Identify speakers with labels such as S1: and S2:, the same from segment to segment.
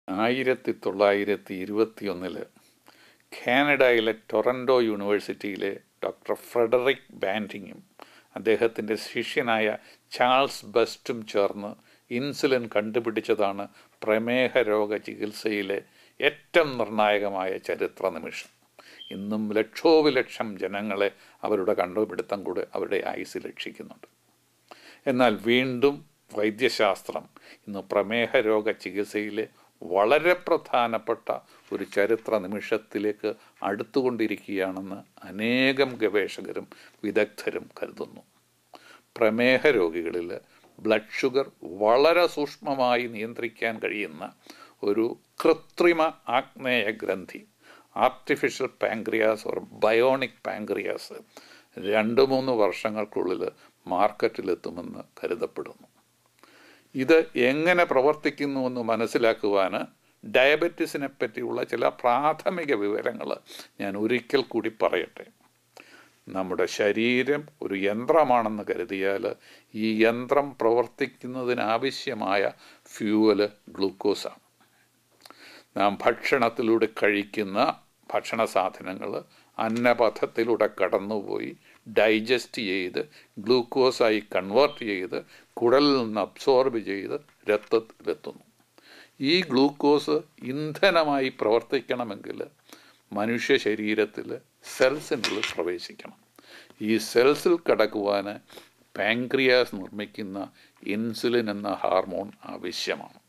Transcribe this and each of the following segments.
S1: 1921 കാനഡയിലെ ടൊറൻറ്റോ യൂണിവേഴ്സിറ്റിയിലെ doctor Frederick ബാൻറ്റിങ്ങും അദ്ദേഹത്തിൻ്റെ ശിഷ്യനായ ചാൾസ് ബസ്റ്റും ചേർന്ന് ഇൻസുലിൻ കണ്ടുപിടിച്ചതാണ് പ്രമേഹ രോഗ ചികിത്സയിലെ ഏറ്റവും നിർണായകമായ ചരിത്ര നിമിഷം. ഇന്നും ലക്ഷോപലക്ഷം ജനങ്ങളെ അവരുടെ കണ്ടുപിടുത്തം കൂടെ അവരുടെ ആയുസ് രക്ഷിക്കുന്നുണ്ട്. എന്നാൽ വീണ്ടും വൈദ്യശാസ്ത്രം ഇന്ന് പ്രമേഹ രോഗ ചികിത്സയിലെ വളരെ പ്രധാനപ്പെട്ട ഒരു ചരിത്ര നിമിഷത്തിലേക്ക് അടുത്തുകൊണ്ടിരിക്കുകയാണെന്ന് അനേകം ഗവേഷകരും വിദഗ്ധരും കരുതുന്നു. പ്രമേഹ രോഗികളിൽ ബ്ലഡ് ഷുഗർ വളരെ സൂക്ഷ്മമായി നിയന്ത്രിക്കാൻ കഴിയുന്ന ഒരു കൃത്രിമ ആഗ്നേയ ഗ്രന്ഥി, artificial pancreas or bionic pancreas 2-3 വർഷങ്ങൾക്കുള്ളിൽ മാർക്കറ്റിലെത്തുമെന്ന് കരുതപ്പെടുന്നു. ഇത് എങ്ങനെ പ്രവർത്തിക്കുന്നുവെന്ന് മനസ്സിലാക്കുവാൻ ഡയബറ്റീസിനെ പറ്റിയുള്ള ചില പ്രാഥമിക വിവരങ്ങൾ ഞാൻ ഒരിക്കൽ കൂടി പറയട്ടെ. നമ്മുടെ ശരീരം ഒരു യന്ത്രമാണെന്ന് കരുതിയാൽ ഈ യന്ത്രം പ്രവർത്തിക്കുന്നതിനാവശ്യമായ ഫ്യൂവല് ഗ്ലൂക്കോസാണ്. നാം ഭക്ഷണത്തിലൂടെ കഴിക്കുന്ന ഭക്ഷണ സാധനങ്ങൾ അന്നപഥത്തിലൂടെ കടന്നുപോയി ഡൈജസ്റ്റ് ചെയ്ത് ഗ്ലൂക്കോസായി കൺവേർട്ട് ചെയ്ത് കുടലിൽ നിന്ന് അബ്സോർബ് ചെയ്ത് രക്തത്തിലെത്തുന്നു. ഈ ഗ്ലൂക്കോസ് ഇന്ധനമായി പ്രവർത്തിക്കണമെങ്കിൽ മനുഷ്യ ശരീരത്തിൽ സെൽസിനുള്ളിൽ പ്രവേശിക്കണം. ഈ സെൽസിൽ കടക്കുവാൻ പാങ്ക്രിയാസ് നിർമ്മിക്കുന്ന ഇൻസുലിൻ എന്ന ഹാർമോൺ ആവശ്യമാണ്.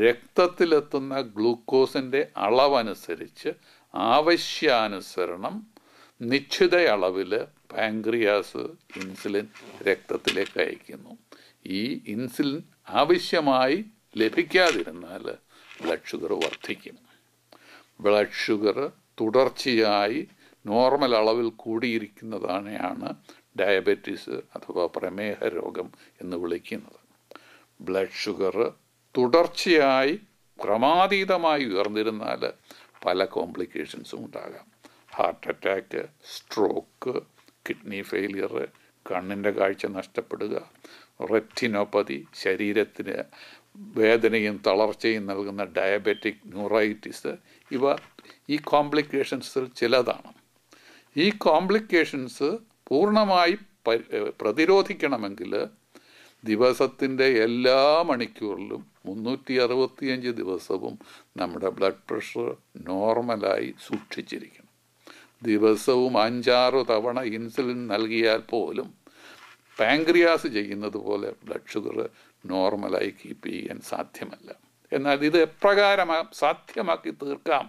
S1: രക്തത്തിലെത്തുന്ന ഗ്ലൂക്കോസിൻ്റെ അളവനുസരിച്ച് ആവശ്യാനുസരണം നിശ്ചിത അളവിൽ പാങ്ക്രിയാസ് ഇൻസുലിൻ രക്തത്തിലേക്ക് അയക്കുന്നു. ഈ ഇൻസുലിൻ ആവശ്യമായി ലഭിക്കാതിരുന്നാൽ ബ്ലഡ് ഷുഗർ വർദ്ധിക്കും. ബ്ലഡ് ഷുഗർ തുടർച്ചയായി നോർമൽ അളവിൽ കൂടിയിരിക്കുന്നതാണ് ഡയബറ്റീസ് അഥവാ പ്രമേഹ രോഗം എന്ന് വിളിക്കുന്നത്. ബ്ലഡ് ഷുഗർ തുടർച്ചയായി ക്രമാതീതമായി ഉയർന്നിരുന്നാൽ പല കോംപ്ലിക്കേഷൻസും ഉണ്ടാകാം. Heart attack, stroke, kidney failure, കണ്ണിൻ്റെ കാഴ്ച നഷ്ടപ്പെടുക, റെറ്റിനോപ്പതി, ശരീരത്തിന് വേദനയും തളർച്ചയും നൽകുന്ന ഡയബറ്റിക് ന്യൂറൈറ്റിസ്, ഇവ ഈ കോംപ്ലിക്കേഷൻസിൽ ചിലതാണ്. ഈ കോംപ്ലിക്കേഷൻസ് പൂർണ്ണമായി പ്രതിരോധിക്കണമെങ്കിൽ ദിവസത്തിൻ്റെ എല്ലാ മണിക്കൂറിലും 365 ദിവസവും നമ്മുടെ ബ്ലഡ് പ്രഷർ നോർമലായി സൂക്ഷിച്ചിരിക്കണം. ദിവസവും 5-6 തവണ ഇൻസുലിൻ നൽകിയാൽ പോലും പാങ്ക്രിയാസ് ചെയ്യുന്നത് പോലെ ബ്ലഡ് ഷുഗർ നോർമലായി കീപ്പ് ചെയ്യാൻ സാധ്യമല്ല. എന്നാൽ ഇത് എപ്രകാരം സാധ്യമാക്കി തീർക്കാം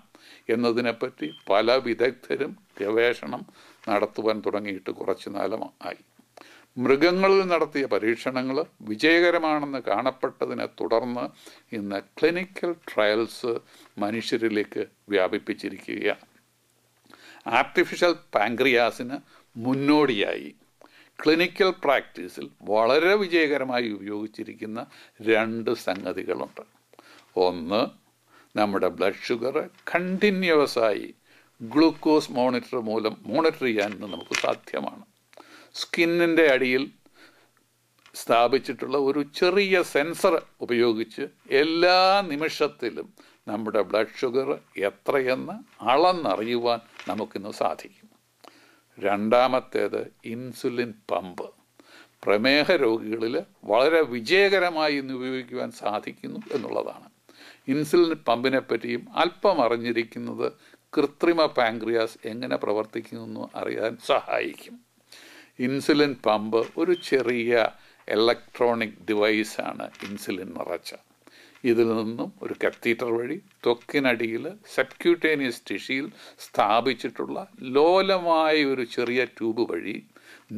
S1: എന്നതിനെപ്പറ്റി പല വിദഗ്ധരും ഗവേഷണം നടത്തുവാൻ തുടങ്ങിയിട്ട് കുറച്ചു കാലമായി. മൃഗങ്ങളിൽ നടത്തിയ പരീക്ഷണങ്ങൾ വിജയകരമാണെന്ന് കാണപ്പെട്ടതിനെ തുടർന്ന് ഇന്ന് ക്ലിനിക്കൽ ട്രയൽസ് മനുഷ്യരിലേക്ക് വ്യാപിപ്പിച്ചിരിക്കുകയാണ്. ആർട്ടിഫിഷ്യൽ പാങ്ക്രിയാസിന് മുന്നോടിയായി ക്ലിനിക്കൽ പ്രാക്ടീസിൽ വളരെ വിജയകരമായി ഉപയോഗിച്ചിരിക്കുന്ന 2 സംഗതികളുണ്ട്. ഒന്ന്, നമ്മുടെ ബ്ലഡ് ഷുഗർ കണ്ടിന്യൂവസായി ഗ്ലൂക്കോസ് മോണിറ്റർ മൂലം മോണിറ്റർ ചെയ്യാൻ നമുക്ക് സാധ്യമാണ്. സ്കിന്നിൻ്റെ അടിയിൽ സ്ഥാപിച്ചിട്ടുള്ള ഒരു ചെറിയ സെൻസർ ഉപയോഗിച്ച് എല്ലാ നിമിഷത്തിലും നമ്മുടെ ബ്ലഡ് ഷുഗർ എത്രയെന്ന് അളന്നറിയുവാൻ നമുക്കിന്ന് സാധിക്കും. രണ്ടാമത്തേത് ഇൻസുലിൻ പമ്പ്. പ്രമേഹ രോഗികളിൽ വളരെ വിജയകരമായി ഇന്ന് ഉപയോഗിക്കുവാൻ സാധിക്കുന്നു എന്നുള്ളതാണ്. ഇൻസുലിൻ പമ്പിനെ പറ്റിയും അല്പം അറിഞ്ഞിരിക്കുന്നത് കൃത്രിമ പാങ്ക്രിയാസ് എങ്ങനെ പ്രവർത്തിക്കുന്നു അറിയാൻ സഹായിക്കും. ഇൻസുലിൻ പമ്പ് ഒരു ചെറിയ ഇലക്ട്രോണിക് ഡിവൈസാണ്. ഇൻസുലിൻ നിറച്ച ഇതിൽ നിന്നും ഒരു കത്തീറ്റർ വഴി ത്വക്കിനടിയിൽ സബ്ക്യൂട്ടേനിയസ് ടിഷ്യൂയിൽ സ്ഥാപിച്ചിട്ടുള്ള ലോലമായ ഒരു ചെറിയ ട്യൂബ് വഴി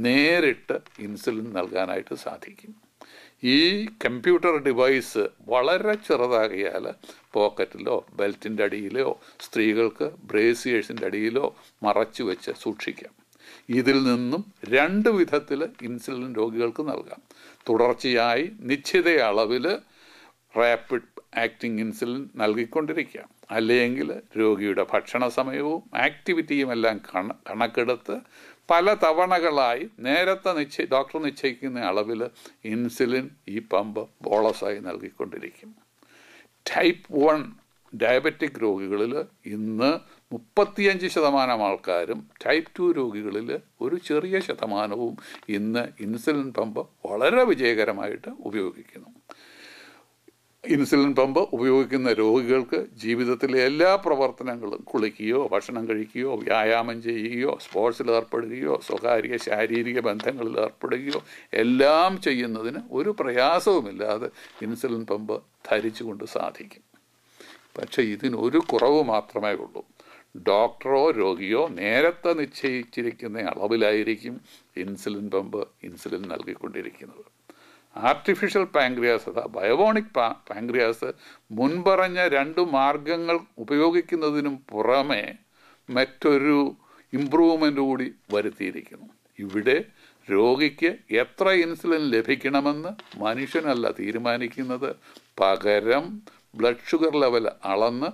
S1: നേരിട്ട് ഇൻസുലിൻ നൽകാനായിട്ട് സാധിക്കും. ഈ കമ്പ്യൂട്ടർ ഡിവൈസ് വളരെ ചെറുതാകിയാൽ പോക്കറ്റിലോ ബെൽറ്റിൻ്റെ അടിയിലോ സ്ത്രീകൾക്ക് ബ്രേസിയേഴ്സിൻ്റെ അടിയിലോ മറച്ചു വെച്ച് സൂക്ഷിക്കാം. ഇതിൽ നിന്നും 2 വിധത്തിൽ ഇൻസുലിൻ രോഗികൾക്ക് നൽകാം. തുടർച്ചയായി നിശ്ചിത അളവിൽ റാപ്പിഡ് ആക്ടിങ് ഇൻസുലിൻ നൽകിക്കൊണ്ടിരിക്കാം. അല്ലെങ്കിൽ രോഗിയുടെ ഭക്ഷണ സമയവും ആക്ടിവിറ്റിയും എല്ലാം കണക്കെടുത്ത് പല തവണകളായി നേരത്തെ ഡോക്ടർ നിശ്ചയിക്കുന്ന അളവിൽ ഇൻസുലിൻ ഈ പമ്പ് ബോളസായി നൽകിക്കൊണ്ടിരിക്കും. ടൈപ്പ് 1 ഡയബറ്റിക് രോഗികളിൽ ഇന്ന് 35% ആൾക്കാരും ടൈപ്പ് 2 രോഗികളിൽ ഒരു ചെറിയ ശതമാനവും ഇന്ന് ഇൻസുലിൻ പമ്പ് വളരെ വിജയകരമായിട്ട് ഉപയോഗിക്കുന്നു. ഇൻസുലിൻ പമ്പ് ഉപയോഗിക്കുന്ന രോഗികൾക്ക് ജീവിതത്തിലെ എല്ലാ പ്രവർത്തനങ്ങളും, കുളിക്കുകയോ ഭക്ഷണം കഴിക്കുകയോ വ്യായാമം ചെയ്യുകയോ സ്പോർട്സിൽ ഏർപ്പെടുകയോ സ്വകാര്യ ശാരീരിക ബന്ധങ്ങളിൽ ഏർപ്പെടുകയോ എല്ലാം ചെയ്യുന്നതിന് ഒരു പ്രയാസവുമില്ലാതെ ഇൻസുലിൻ പമ്പ് ധരിച്ചുകൊണ്ട് സാധിക്കും. പക്ഷേ ഇതിനൊരു കുറവ് മാത്രമേ ഉള്ളൂ. ഡോക്ടറോ രോഗിയോ നേരത്തെ നിശ്ചയിച്ചിരിക്കുന്ന അളവിലായിരിക്കും ഇൻസുലിൻ പമ്പ് ഇൻസുലിൻ നൽകിക്കൊണ്ടിരിക്കുന്നത്. ആർട്ടിഫിഷ്യൽ പാങ്ക്രിയാസ് അഥവാ ബയോണിക് പാങ്ക്രിയാസ് മുൻപറഞ്ഞ 2 മാർഗങ്ങൾ ഉപയോഗിക്കുന്നതിനും പുറമെ മറ്റൊരു ഇംപ്രൂവ്മെൻ്റ് കൂടി വരുത്തിയിരിക്കുന്നു. ഇവിടെ രോഗിക്ക് എത്ര ഇൻസുലിൻ ലഭിക്കണമെന്ന് മനുഷ്യനല്ല തീരുമാനിക്കുന്നത്, പകരം ബ്ലഡ് ഷുഗർ ലെവൽ അളന്ന്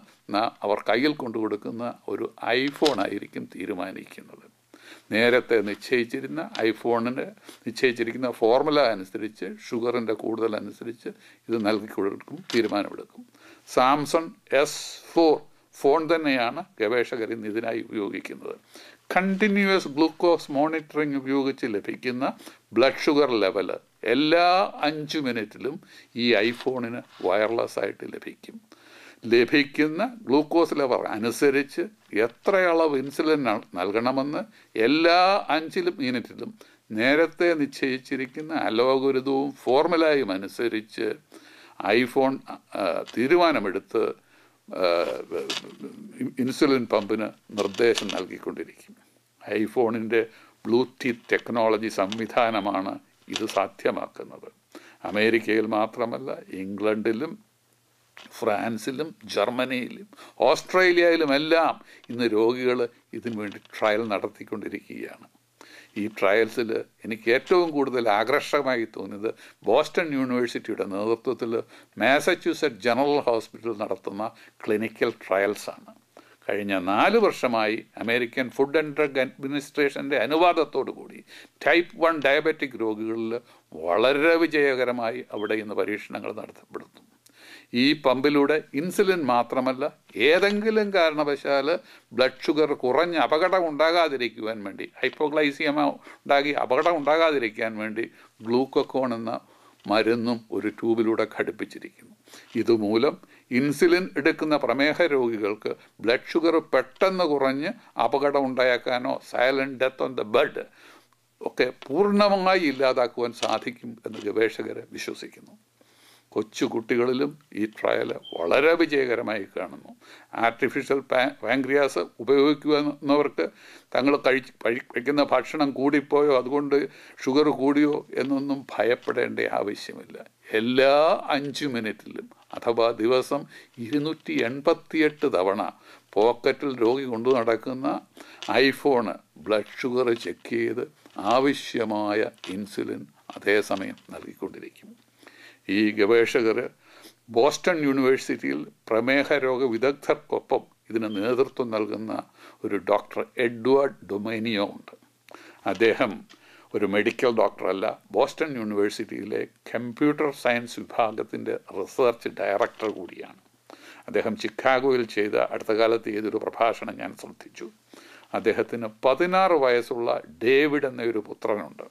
S1: അവർ കയ്യിൽ കൊണ്ടു കൊടുക്കുന്ന ഒരു ഐഫോൺ ആയിരിക്കും തീരുമാനിക്കുന്നത്. നേരത്തെ നിശ്ചയിച്ചിരിക്കുന്ന ഫോർമുല അനുസരിച്ച് ഷുഗറിൻ്റെ കൂടുതൽ അനുസരിച്ച് ഇത് നൽകിക്കൊടുക്കും, തീരുമാനമെടുക്കും. സാംസങ് S4 ഫോൺ തന്നെയാണ് ഗവേഷകർ ഇന്ന് ഇതിനായി ഉപയോഗിക്കുന്നത്. കണ്ടിന്യൂസ് ഗ്ലൂക്കോസ് മോണിറ്ററിംഗ് ഉപയോഗിച്ച് ലഭിക്കുന്ന ബ്ലഡ് ഷുഗർ ലെവൽ എല്ലാ 5 മിനിറ്റിലും ഈ ഐഫോണിന് വയർലെസ് ആയിട്ട് ലഭിക്കും. ലഭിക്കുന്ന ഗ്ലൂക്കോസ് ലെവൽ അനുസരിച്ച് എത്ര അളവ് ഇൻസുലിൻ നൽകണമെന്ന് എല്ലാ 5 മിനിറ്റിലും നേരത്തെ നിശ്ചയിച്ചിരിക്കുന്ന അലോഗരിതവും ഫോർമുലയും അനുസരിച്ച് ഐഫോൺ തീരുമാനമെടുത്ത് ഇൻസുലിൻ പമ്പിന് നിർദ്ദേശം നൽകിക്കൊണ്ടിരിക്കും. ഐഫോണിൻ്റെ ബ്ലൂടൂത്ത് ടെക്നോളജി സംവിധാനമാണ് ഇത് സാധ്യമാക്കുന്നത്. അമേരിക്കയിൽ മാത്രമല്ല, ഇംഗ്ലണ്ടിലും ഫ്രാൻസിലും ജർമ്മനിയിലും ഓസ്ട്രേലിയയിലുമെല്ലാം ഇന്ന് രോഗികൾ ഇതിനു വേണ്ടി ട്രയൽ നടത്തിക്കൊണ്ടിരിക്കുകയാണ്. ഈ ട്രയൽസിൽ എനിക്ക് ഏറ്റവും കൂടുതൽ ആകർഷകമായി തോന്നിയത് ബോസ്റ്റൺ യൂണിവേഴ്സിറ്റിയുടെ നേതൃത്വത്തിൽ മാസച്യൂസെറ്റ് ജനറൽ ഹോസ്പിറ്റൽ നടത്തുന്ന ക്ലിനിക്കൽ ട്രയൽസാണ്. കഴിഞ്ഞ 4 വർഷമായി അമേരിക്കൻ ഫുഡ് ആൻഡ് ഡ്രഗ് അഡ്മിനിസ്ട്രേഷൻ്റെ അനുവാദത്തോടു കൂടി ടൈപ്പ് 1 ഡയബറ്റിക് രോഗികളിൽ വളരെ വിജയകരമായി അവിടെ ഇന്ന് പരീക്ഷണങ്ങൾ നടത്തപ്പെടുന്നു. ഈ പമ്പിലൂടെ ഇൻസുലിൻ മാത്രമല്ല, ഏതെങ്കിലും കാരണവശാൽ ബ്ലഡ് ഷുഗർ കുറഞ്ഞ് അപകടം ഉണ്ടാകാതിരിക്കുവാൻ വേണ്ടി, ഹൈപ്പോഗ്ലൈസിയമ ഉണ്ടാക്കി അപകടം ഉണ്ടാകാതിരിക്കാൻ വേണ്ടി ഗ്ലൂക്കോൺ എന്ന മരുന്നും ഒരു ട്യൂബിലൂടെ ഘടിപ്പിച്ചിരിക്കുന്നു. ഇതുമൂലം ഇൻസുലിൻ എടുക്കുന്ന പ്രമേഹ രോഗികൾക്ക് ബ്ലഡ് ഷുഗർ പെട്ടെന്ന് കുറഞ്ഞ് അപകടം ഉണ്ടാക്കാനോ silent death on the bed ഒക്കെ പൂർണ്ണമായി ഇല്ലാതാക്കുവാൻ സാധിക്കും എന്ന് ഗവേഷകർ വിശ്വസിക്കുന്നു. കൊച്ചു കുട്ടികളിലും ഈ ട്രയൽ വളരെ വിജയകരമായി കാണുന്നു. ആർട്ടിഫിഷ്യൽ പാങ്ക്രിയാസ് ഉപയോഗിക്കുന്നവർക്ക് തങ്ങൾ കഴിക്കുന്ന ഭക്ഷണം കൂടിപ്പോയോ അതുകൊണ്ട് ഷുഗർ കൂടിയോ എന്നൊന്നും ഭയപ്പെടേണ്ട ആവശ്യമില്ല. എല്ലാ 5 മിനിറ്റിലും അഥവാ ദിവസം 288 തവണ പോക്കറ്റിൽ രോഗി കൊണ്ടു നടക്കുന്ന ഐഫോണ് ബ്ലഡ് ഷുഗർ ചെക്ക് ചെയ്ത് ആവശ്യമായ ഇൻസുലിൻ അതേസമയം നൽകിക്കൊണ്ടിരിക്കും. ഈ ഗവേഷകർ ബോസ്റ്റൺ യൂണിവേഴ്സിറ്റിയിൽ പ്രമേഹ രോഗ വിദഗ്ധർക്കൊപ്പം ഇതിന് നേതൃത്വം നൽകുന്ന ഒരു ഡോക്ടർ എഡ്വേർഡ് ഡൊമേനിയോ ഉണ്ട്. അദ്ദേഹം ഒരു മെഡിക്കൽ ഡോക്ടറല്ല, ബോസ്റ്റൺ യൂണിവേഴ്സിറ്റിയിലെ കമ്പ്യൂട്ടർ സയൻസ് വിഭാഗത്തിൻ്റെ റിസർച്ച് ഡയറക്ടർ കൂടിയാണ്. അദ്ദേഹം ചിക്കാഗോയിൽ അടുത്ത കാലത്ത് ചെയ്തൊരു പ്രഭാഷണം ഞാൻ ശ്രദ്ധിച്ചു. അദ്ദേഹത്തിന് 16 വയസ്സുള്ള ഡേവിഡ് എന്നൊരു പുത്രനുണ്ട്.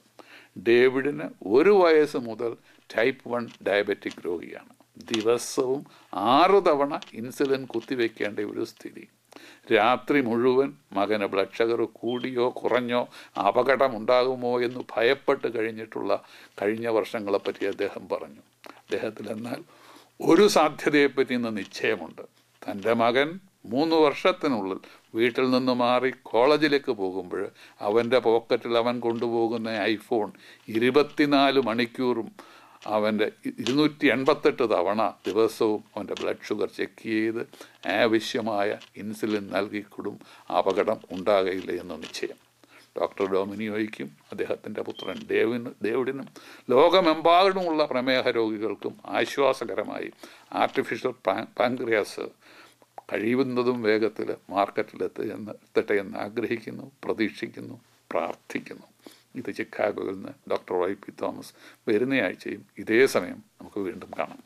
S1: ഡേവിഡിന് 1 വയസ്സ് മുതൽ ടൈപ്പ് 1 ഡയബറ്റിക് രോഗിയാണ്. ദിവസവും 6 തവണ ഇൻസുലിൻ കുത്തിവെക്കേണ്ട ഒരു സ്ഥിതി. രാത്രി മുഴുവൻ മകന് ബ്ലഡ് ഷുഗർ കൂടിയോ കുറഞ്ഞോ അപകടമുണ്ടാകുമോ എന്ന് ഭയപ്പെട്ട് കഴിഞ്ഞ വർഷങ്ങളെപ്പറ്റി അദ്ദേഹം പറഞ്ഞു. അദ്ദേഹത്തിൽ എന്നാൽ ഒരു സാധ്യതയെപ്പറ്റി ഇന്ന് നിശ്ചയമുണ്ട്. തൻ്റെ മകൻ 3 വർഷത്തിനുള്ളിൽ വീട്ടിൽ നിന്ന് മാറി കോളേജിലേക്ക് പോകുമ്പോൾ അവൻ്റെ പോക്കറ്റിൽ അവൻ കൊണ്ടുപോകുന്ന ഐഫോൺ 24 മണിക്കൂറും അവൻ്റെ 288 തവണ ദിവസവും അവൻ്റെ ബ്ലഡ് ഷുഗർ ചെക്ക് ചെയ്ത് ആവശ്യമായ ഇൻസുലിൻ നൽകിക്കൊടും അപകടം ഉണ്ടാകയില്ല എന്ന് നിശ്ചയം. ഡോക്ടർ ഡൊമിനിയോയ്ക്കും അദ്ദേഹത്തിൻ്റെ പുത്രൻ ഡേവിഡിനും ലോകമെമ്പാടുമുള്ള പ്രമേഹ രോഗികൾക്കും ആശ്വാസകരമായി ആർട്ടിഫിഷ്യൽ പാങ്ക്രിയാസ് കഴിയുന്നതും വേഗത്തിൽ മാർക്കറ്റിലെത്തട്ടെ എന്ന് ആഗ്രഹിക്കുന്നു, പ്രതീക്ഷിക്കുന്നു, പ്രാർത്ഥിക്കുന്നു. ഇത് ചിക്കാഗോയിൽ നിന്ന് ഡോക്ടർ YP തോമസ്. വരുന്ന ആഴ്ചയും ഇതേ സമയം നമുക്ക് വീണ്ടും കാണാം.